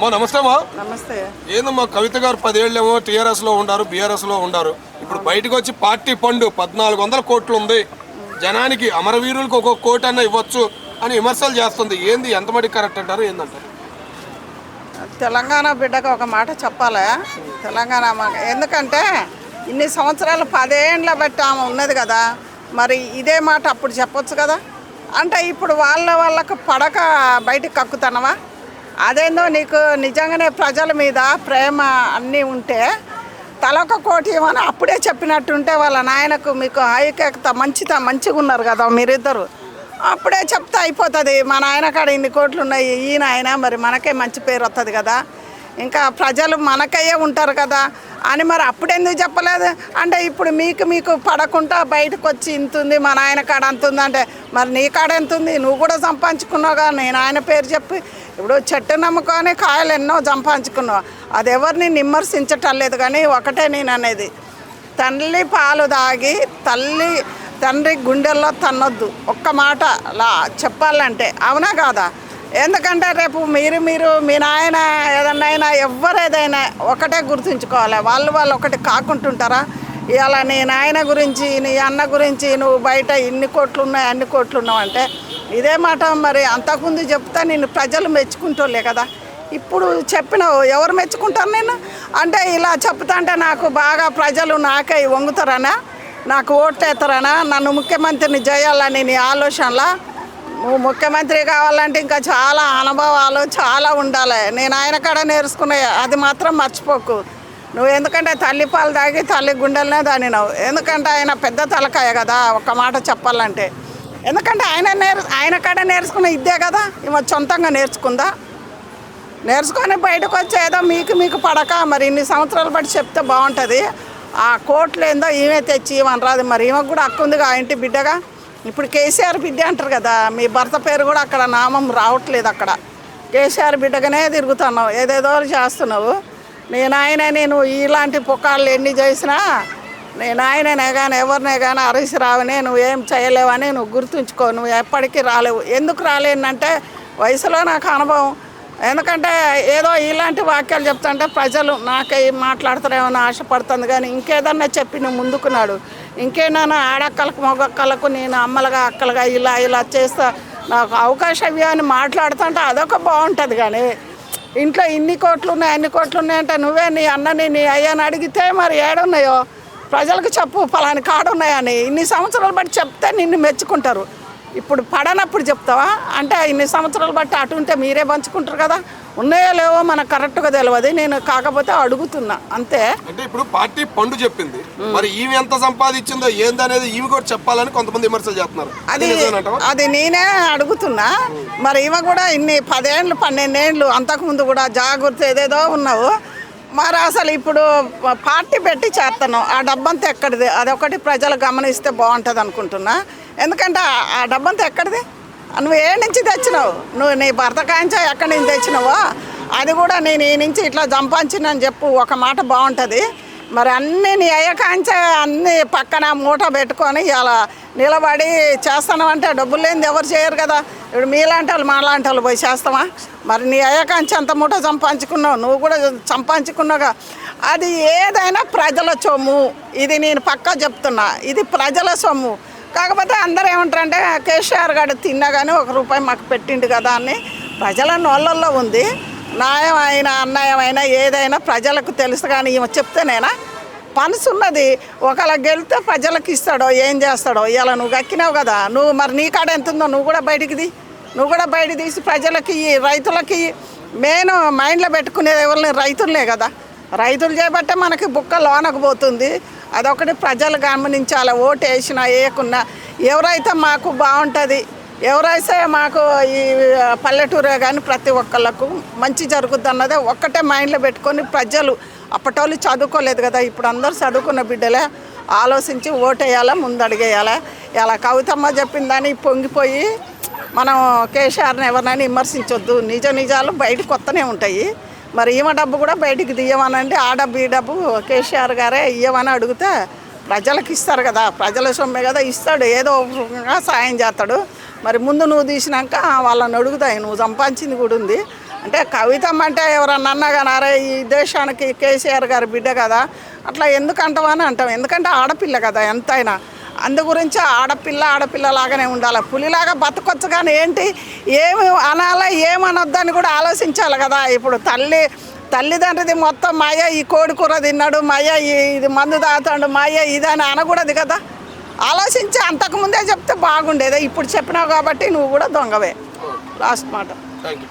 నమస్తే అమ్మా. నమస్తే. ఏందమ్మా కవిత గారు 10 ఏళ్ళేమో టీఆర్ఎస్ లో ఉండారు, బీఆర్ఎస్ లో ఉండారు. ఇప్పుడు బయటకు వచ్చి పార్టీ ఫండ్ 1400 కోట్లు ఉంది, జనానికి అమరవీరులకు ఒక్కొక్క కోటి అన్న ఇవ్వచ్చు అని విమర్శలు చేస్తుంది. ఏంది ఎంత మటుకు కరెక్ట్ అంటారు, ఏందంటారు? తెలంగాణ బిడ్డకు ఒక మాట చెప్పాలా? తెలంగాణ ఎందుకంటే ఇన్ని సంవత్సరాలు 10 ఏళ్ళ బట్టి ఆమె ఉన్నది కదా, మరి ఇదే మాట అప్పుడు చెప్పొచ్చు కదా. అంటే ఇప్పుడు వాళ్ళకు పడక బయటికి కక్కుతానవా? అదేందో నీకు నిజంగానే ప్రజల మీద ప్రేమ అన్నీ ఉంటే తలొక కోటి ఇవ్వని అప్పుడే చెప్పినట్టుంటే వాళ్ళ నాయనకు మీకు ఐక్యత మంచిగా ఉన్నారు కదా మీరిద్దరు, అప్పుడే చెప్తే అయిపోతుంది. మా నాయన కాడ ఇన్ని కోట్లు ఉన్నాయి, ఈ నాయన మరి మనకే మంచి పేరు వస్తుంది కదా, ఇంకా ప్రజలు మనకయ్యే ఉంటారు కదా అని మరి అప్పుడెందుకు చెప్పలేదు? అంటే ఇప్పుడు మీకు పడకుండా బయటకు వచ్చి ఇంతుంది, మా నాయన కాడ అంతుంది అంటే మరి నీ కాడ ఎంతుంది? నువ్వు కూడా సంపాదించుకున్నావుగా. నేను ఆయన పేరు చెప్పి ఇప్పుడు చెట్టు నమ్ముకొని కాయలు ఎన్నో సంపాదించుకున్నావు, అది ఎవరిని విమర్శించటం లేదు. కానీ ఒకటే నేను అనేది, తల్లి పాలు తాగి తండ్రి గుండెల్లో తన్నొద్దు. ఒక్క మాట చెప్పాలంటే అవునా కాదా? ఎందుకంటే రేపు మీరు మీ నాయన ఏదన్నా ఎవరేదైనా ఒకటే గుర్తుంచుకోవాలి. వాళ్ళు ఒకటి కాకుంటుంటారా? ఇవాళ నీ నాయన గురించి నీ అన్న గురించి నువ్వు బయట ఇన్ని కోట్లు ఉన్నాయి అన్ని కోట్లు ఉన్నావు అంటే ఇదే మాట మరి అంతకుముందు చెప్తే నిన్ను ప్రజలు మెచ్చుకుంటోలే కదా. ఇప్పుడు చెప్పినావు, ఎవరు మెచ్చుకుంటారు నేను? అంటే ఇలా చెప్తా అంటే నాకు బాగా ప్రజలు నాకై వంగుతారనా, నాకు ఓట్లేస్తారనా, నన్ను ముఖ్యమంత్రిని చేయాలని నీ ఆలోచనలా? నువ్వు ముఖ్యమంత్రి కావాలంటే ఇంకా చాలా అనుభవాలు చాలా ఉండాలి. నేను ఆయన కాడ నేర్చుకున్నాయి, అది మాత్రం మర్చిపోకు నువ్వు. ఎందుకంటే తల్లి పాలు తాగి తల్లి గుండెలనే దానినావు. ఎందుకంటే ఆయన పెద్ద తలకాయ కదా ఒక్క మాట చెప్పాలంటే. ఎందుకంటే ఆయన కాడ నేర్చుకున్న ఇదే కదా, ఈమె సొంతంగా నేర్చుకొని బయటకు వచ్చి ఏదో మీకు పడక మరి ఇన్ని సంవత్సరాలు బట్టి చెప్తే బాగుంటుంది. ఆ కోట్లు ఏందో ఈమె తెచ్చి ఇవని రాదు. మరి ఈమెకు కూడా హక్కు ఉందిగా ఆ ఇంటి బిడ్డగా. ఇప్పుడు కేసీఆర్ బిడ్డ అంటారు కదా, మీ భర్త పేరు కూడా అక్కడ నామం రావట్లేదు. అక్కడ కేసీఆర్ బిడ్డగానే తిరుగుతున్నావు, ఏదేదో చేస్తున్నావు. నేను ఇలాంటి పుకాళ్ళు ఎన్ని చేసినా నేను ఆయననే కానీ ఎవరినే కానీ హరీష్ రావునే నువ్వేం చేయలేవని నువ్వు గుర్తుంచుకో. నువ్వు ఎప్పటికీ రాలేవు. ఎందుకు రాలేనంటే వయసులో నాకు అనుభవం. ఎందుకంటే ఏదో ఇలాంటి వాక్యాలు చెప్తుంటే ప్రజలు నాకై మాట్లాడతారేమో ఆశపడుతుంది. కానీ ఇంకేదన్నా చెప్పి నువ్వు ముందుకున్నాడు, ఇంకేనా ఆడక్కలకు మగక్కలకు నేను అమ్మలుగా అక్కలుగా ఇలా చేస్తా నాకు అవకాశం ఇవ్వని మాట్లాడుతుంటే అదొక బాగుంటుంది. కానీ ఇంట్లో ఇన్ని కోట్లు ఉన్నాయి అన్ని కోట్లు ఉన్నాయంటే నువ్వే నీ అన్నని నీ అయ్యని అడిగితే మరి ఏడున్నాయో ప్రజలకు చెప్పు, ఫలాని కాడున్నాయని. ఇన్ని సంవత్సరాలు బట్టి చెప్తే నిన్ను మెచ్చుకుంటారు. ఇప్పుడు పడనప్పుడు చెప్తావా? అంటే ఇన్ని సంవత్సరాలు బట్టి అటు ఉంటే మీరే పంచుకుంటారు కదా. ఉన్నాయో లేవో మనకు కరెక్ట్గా తెలియదు. నేను కాకపోతే అడుగుతున్నా అంతే. అంటే ఇప్పుడు పార్టీ పండు చెప్పింది, మరి ఈమె ఎంత సంపాదించిందో ఏందనేది ఈమె కూడా చెప్పాలని కొంతమంది విమర్శలు చేస్తున్నారు. అది నేనే అడుగుతున్నా. మరి ఈమె కూడా ఇన్ని 10 ఏళ్ళు 12 ఏళ్ళు అంతకుముందు కూడా జాగ్రత్త ఏదేదో ఉన్నావు. మరి అసలు ఇప్పుడు పార్టీ పెట్టి చేస్తాను, ఆ డబ్బంతా ఎక్కడిది? అదొకటి ప్రజలు గమనిస్తే బాగుంటుంది అనుకుంటున్నా. ఎందుకంటే ఆ డబ్బంతా ఎక్కడిది? నువ్వు ఏ నుంచి తెచ్చినావు? నువ్వు నీ భర్త కాంచా ఎక్కడి నుంచి తెచ్చినావో అది కూడా నేను ఈ నుంచి ఇట్లా సంపాదించినని చెప్పు, ఒక మాట బాగుంటుంది. మరి అన్నీ నీ అయ్య కాంచా అన్నీ పక్కన మూట పెట్టుకొని ఇలా నిలబడి చేస్తాను అంటే డబ్బులు లేనిది ఎవరు చేయరు కదా. ఇప్పుడు మీలాంటి వాళ్ళు మాలాంటి వాళ్ళు పోయి చేస్తామా? మరి నీ అయ్య కాంచి అంత మూట సంపాదించుకున్నావు, నువ్వు కూడా సంపాదించుకున్నావుగా. అది ఏదైనా ప్రజల సొమ్ము, ఇది నేను పక్కా చెప్తున్నా, ఇది ప్రజల సొమ్ము. కాకపోతే అందరూ ఏమంటారంటే కేసీఆర్ గారు తిన్నా కానీ ₹1 మాకు పెట్టిండు కదా అని ప్రజల నోళ్ళల్లో ఉంది. న్యాయమైన అన్యాయమైన ఏదైనా ప్రజలకు తెలుసు. కానీ ఈమె చెప్తేనేనా పనసు ఉన్నది. ఒకవేళ గెలితే ప్రజలకు ఇస్తాడో ఏం చేస్తాడో. ఇలా నువ్వు గక్కినావు కదా, నువ్వు మరి నీ కాడ ఎంత ఉందో నువ్వు కూడా బయటికి తీసి ప్రజలకి రైతులకి మెయిన్ మైండ్లో పెట్టుకునేది ఎవరిని? రైతులనే కదా. రైతులు చేయబట్టే మనకి బుక్క లోనకు పోతుంది. అదొకటి ప్రజలు గమనించాలి. ఓటు వేసినా వేయకున్నా ఎవరైతే మాకు బాగుంటుంది, ఎవరైతే మాకు ఈ పల్లెటూరే కానీ ప్రతి ఒక్కళ్ళకు మంచి జరుగుద్ది అన్నదే ఒక్కటే మైండ్లో పెట్టుకొని ప్రజలు అప్పటోళ్ళు చదువుకోలేదు కదా, ఇప్పుడు అందరూ చదువుకున్న బిడ్డలే ఆలోచించి ఓటేయాలా, ముందడిగేయాలా. ఇలా కవితమ్మ చెప్పిందని పొంగిపోయి మనం కేసీఆర్ని ఎవరినైనా విమర్శించొద్దు. నిజాలు బయటకు వస్తూనే ఉంటాయి. మరి ఈమె డబ్బు కూడా బయటికి తీయమనండి. ఆ డబ్బు ఈ డబ్బు కేసీఆర్ గారే ఇవ్వమని అడిగితే ప్రజలకు ఇస్తారు కదా, ప్రజల సొమ్మే కదా, ఇస్తాడు, ఏదో ఒక సాయం చేస్తాడు. మరి ముందు నువ్వు తీసినాక వాళ్ళని అడుగుతాయి, నువ్వు సంపాదించింది కూడా ఉంది అంటే కవితమ్మ అంటే ఎవరన్నా అన్నా కానీ అరే ఈ దేశానికి కేసీఆర్ గారి బిడ్డ కదా అట్లా ఎందుకు అంటామని అంటాం. ఎందుకంటే ఆడపిల్ల కదా ఎంతైనా. అందు గురించి ఆడపిల్లలాగానే ఉండాలి. పులిలాగా బతకొచ్చు కానీ ఏంటి ఏమి అనాలా ఏమనొద్దని కూడా ఆలోచించాలి కదా. ఇప్పుడు తల్లిదండ్రిది మొత్తం మా అయ్య ఈ కోడి కూర తిన్నాడు, మా అయ్య ఇది మందు తాగుతాడు, మా అయ్య ఇదని అనకూడదు కదా. ఆలోచించి అంతకుముందే చెప్తే బాగుండేది. ఇప్పుడు చెప్పినావు కాబట్టి నువ్వు కూడా దొంగవే. లాస్ట్ మాట. Thank you.